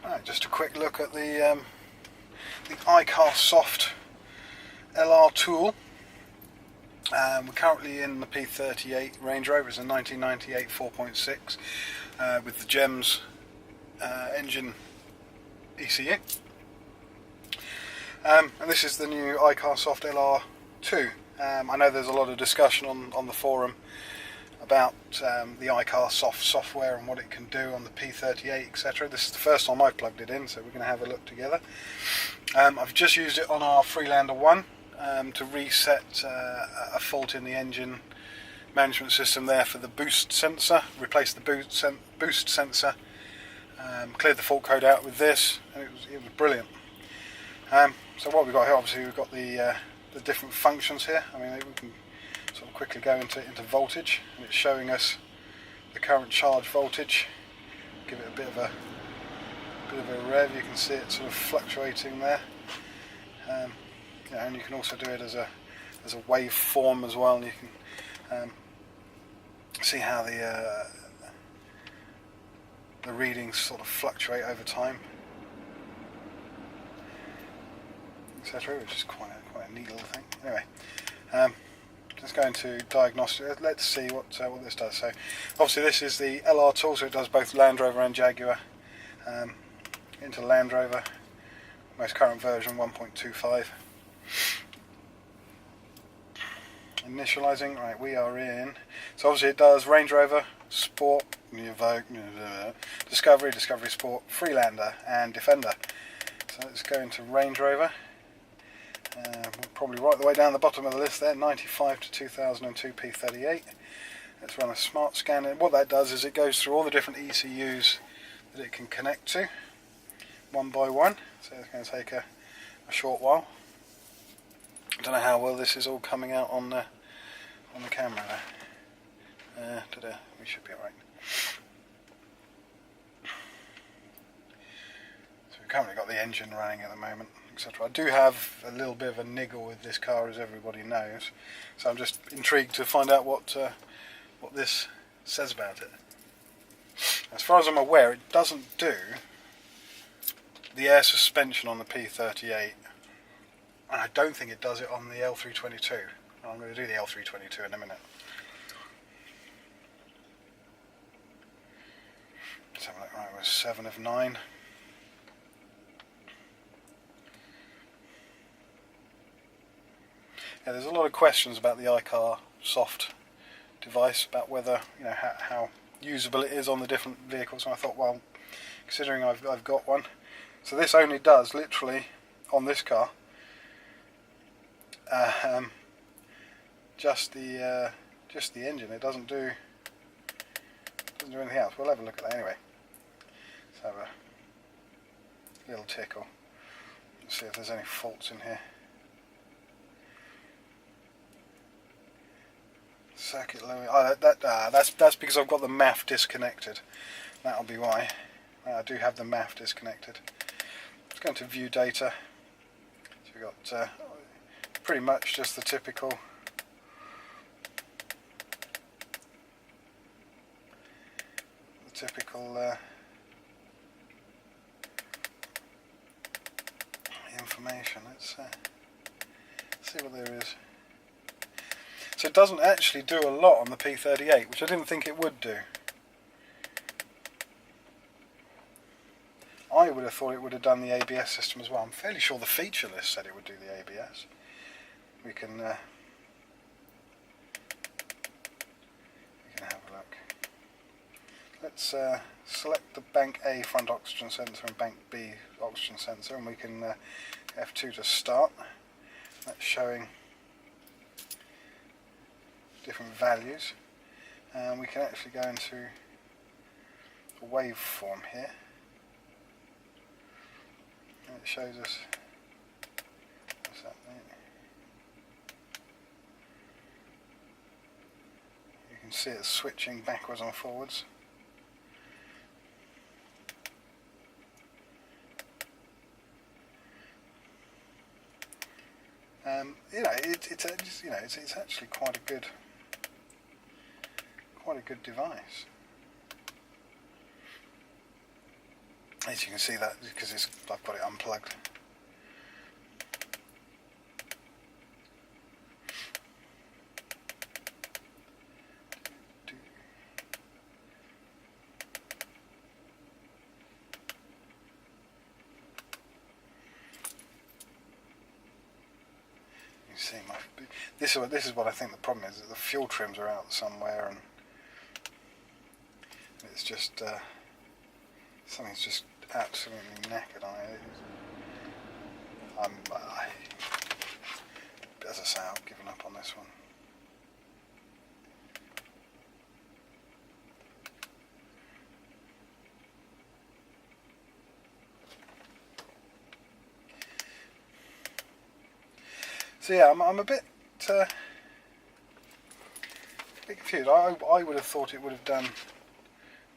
Right, just a quick look at the iCarsoft LR tool. We're currently in the P38A Range Rover. It's a 1998 4.6 with the GEMS engine ECU. And this is the new iCarsoft LR 2. I know there's a lot of discussion on the forum about the iCarsoft software and what it can do on the P38, etc. This is the first time I've plugged it in, so we're going to have a look together. I've just used it on our Freelander 1 to reset a fault in the engine management system there for the boost sensor. Replaced the boost sensor, cleared the fault code out with this, and it was brilliant. So what we've got here, obviously we've got the different functions here. I mean, we can sort of quickly go into voltage, and it's showing us the current charge voltage. Give it a bit of a rev. You can see it sort of fluctuating there. And you can also do it as a waveform as well. And you can see how the readings sort of fluctuate over time, etc., which is quite a neat little thing. Anyway, let's go into diagnostic. Let's see what this does. So obviously this is the LR tool, so it does both Land Rover and Jaguar. Into Land Rover, most current version 1.25. Initializing, right, we are in. So obviously it does Range Rover, Sport, Discovery, Discovery Sport, Freelander and Defender. So let's go into Range Rover. We're probably right the way down the bottom of the list there, 95 to 2002 P38. Let's run a smart scan, and what that does is it goes through all the different ECUs that it can connect to, one by one. So it's going to take a short while. I don't know how well this is all coming out on the camera there. We should be alright. So we've currently got the engine running at the moment, etc. I do have a little bit of a niggle with this car, as everybody knows, so I'm just intrigued to find out what this says about it. As far as I'm aware, it doesn't do the air suspension on the P38, and I don't think it does it on the L322. I'm going to do the L322 in a minute. Let's have a look. Right, we're 7 of 9. Yeah, there's a lot of questions about the iCarsoft device, about whether, how usable it is on the different vehicles, and I thought, well, considering I've got one, so this only does literally on this car just the engine. It doesn't do anything else. We'll have a look at that anyway. Let's have a little tickle. Let's see if there's any faults in here. Circuit low. Oh, that's because I've got the MAF disconnected. That'll be why. I do have the MAF disconnected. Let's go into view data. So we've got pretty much just the typical information. Let's see what there is. So it doesn't actually do a lot on the P38, which I didn't think it would do. I would have thought it would have done the ABS system as well. I'm fairly sure the feature list said it would do the ABS. We can have a look. Let's select the bank A front oxygen sensor and bank B oxygen sensor, and we can F2 to start. That's showing different values, and we can actually go into a waveform here, and it shows us what's that mean. You can see it switching backwards and forwards. It's actually quite a good device. As you can see that because I've got it unplugged. See this is what I think the problem is, that the fuel trims are out somewhere, and it's just something's just absolutely knackered on it. As I say, I've given up on this one. So yeah, I'm a bit confused. I would have thought it would have done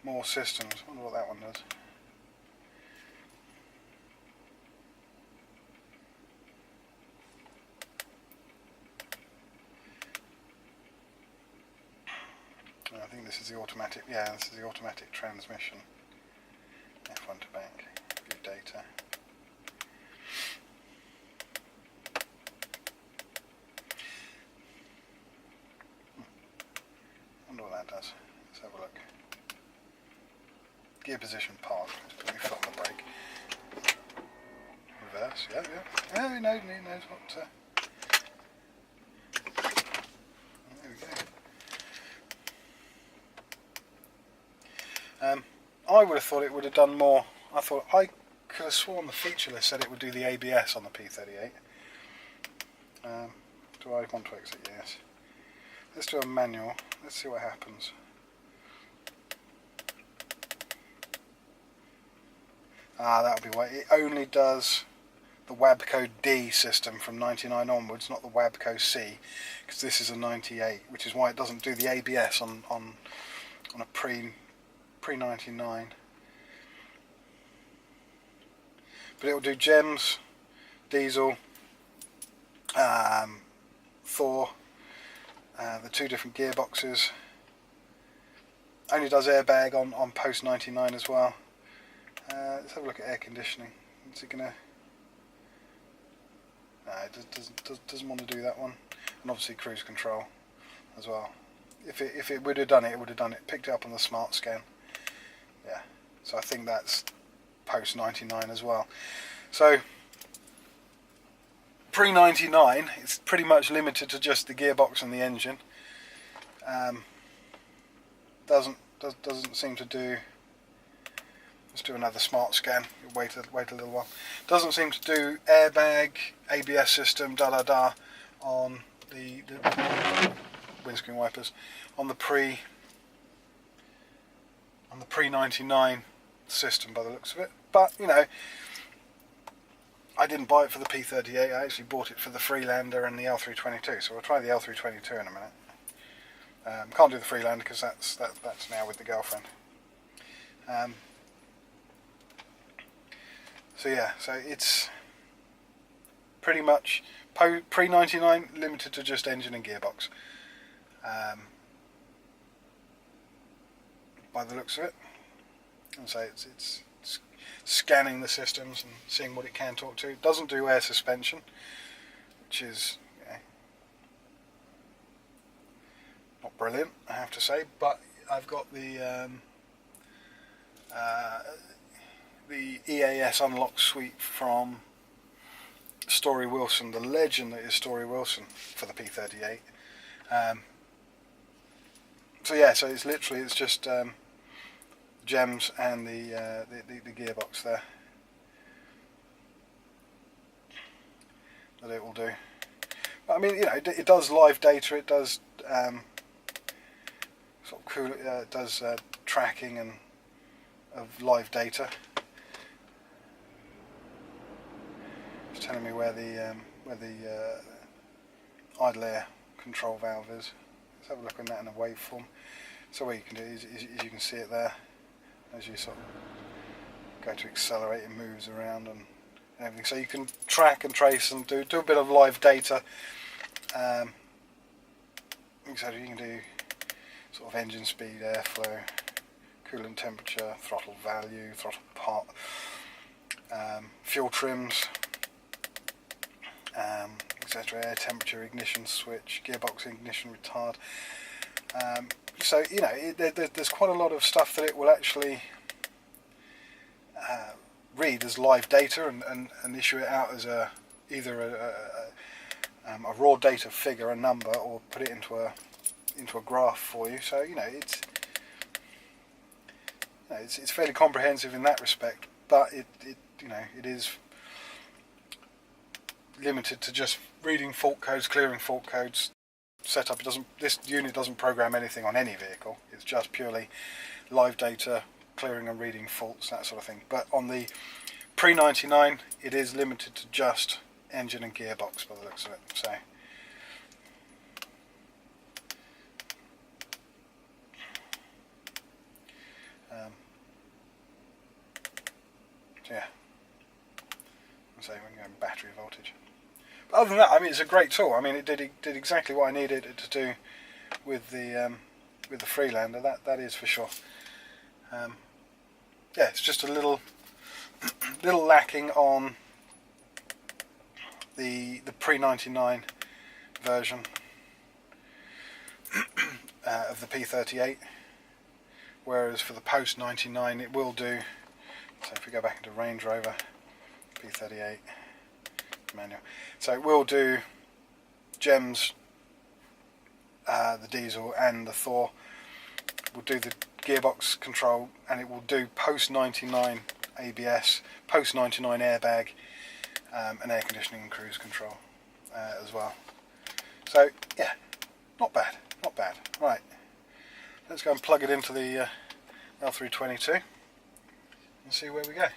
more systems. I wonder what that one does. I think this is the automatic. Yeah, this is the automatic transmission. F1 to back. View data. Wonder what that does. Let's have a look. Gear position park. Let's put my foot on the brake. Reverse. Yeah, yeah. Oh, he knows what. There we go. I would have thought it would have done more. I could have sworn the feature list said it would do the ABS on the P38. Do I want to exit? Yes. Let's do a manual. Let's see what happens. That'll be why. It only does the WABCO D system from 99 onwards, not the WABCO C, because this is a 98, which is why it doesn't do the ABS on a pre-99. But it will do GEMS, diesel, Thor, the two different gearboxes. Only does airbag on post 99 as well. Let's have a look at air conditioning. Is it gonna? No, it doesn't want to do that one. And obviously cruise control as well. If it would have done it, it would have done it. Picked it up on the smart scan. Yeah. So I think that's post 99 as well. So pre 99, it's pretty much limited to just the gearbox and the engine. Doesn't seem to do. Let's do another smart scan. Wait a little while. Doesn't seem to do airbag, ABS system, on the windscreen wipers on the pre 99 system by the looks of it. But you know, I didn't buy it for the P38. I actually bought it for the Freelander and the L322. So we'll try the L322 in a minute. Can't do the Freelander because that's now with the girlfriend. So yeah, so it's pretty much pre-99 limited to just engine and gearbox. By the looks of it, and so it's scanning the systems and seeing what it can talk to. It doesn't do air suspension, which is not brilliant, I have to say. But I've got the EAS unlock suite from Story Wilson, the legend that is Story Wilson for the P38. So yeah, so it's just GEMS and the gearbox there that it will do. But, I mean, you know, it does live data. It does sort of cool. It does tracking and of live data. It's telling me where the idle air control valve is. Let's have a look at that in a waveform. So what you can do is you can see it there. As you sort of go to accelerate, it moves around and everything. So you can track and trace and do a bit of live data. So you can do sort of engine speed, airflow, coolant temperature, throttle value, throttle part, fuel trims, etc. Air temperature, ignition switch, gearbox ignition retard. So you know, there's quite a lot of stuff that it will actually read as live data and issue it out as either a raw data figure, a number, or put it into a graph for you. So you know, it's fairly comprehensive in that respect, but it is limited to just reading fault codes, clearing fault codes. Setup. This unit doesn't program anything on any vehicle. It's just purely live data, clearing and reading faults, that sort of thing. But on the pre-99, it is limited to just engine and gearbox by the looks of it. So yeah, so we're going battery voltage. But other than that, I mean, it's a great tool. I mean, it did exactly what I needed it to do with the Freelander. That is for sure. Yeah, it's just a little lacking on the pre-99 version of the P38, whereas for the post-99 it will do. So if we go back into Range Rover, P38 manual, so it will do GEMS, the diesel and the Thor. Will do the gearbox control, and it will do post-99 ABS, post-99 airbag, and air conditioning and cruise control as well. So yeah, not bad, not bad. Right, let's go and plug it into the L322 and see where we go.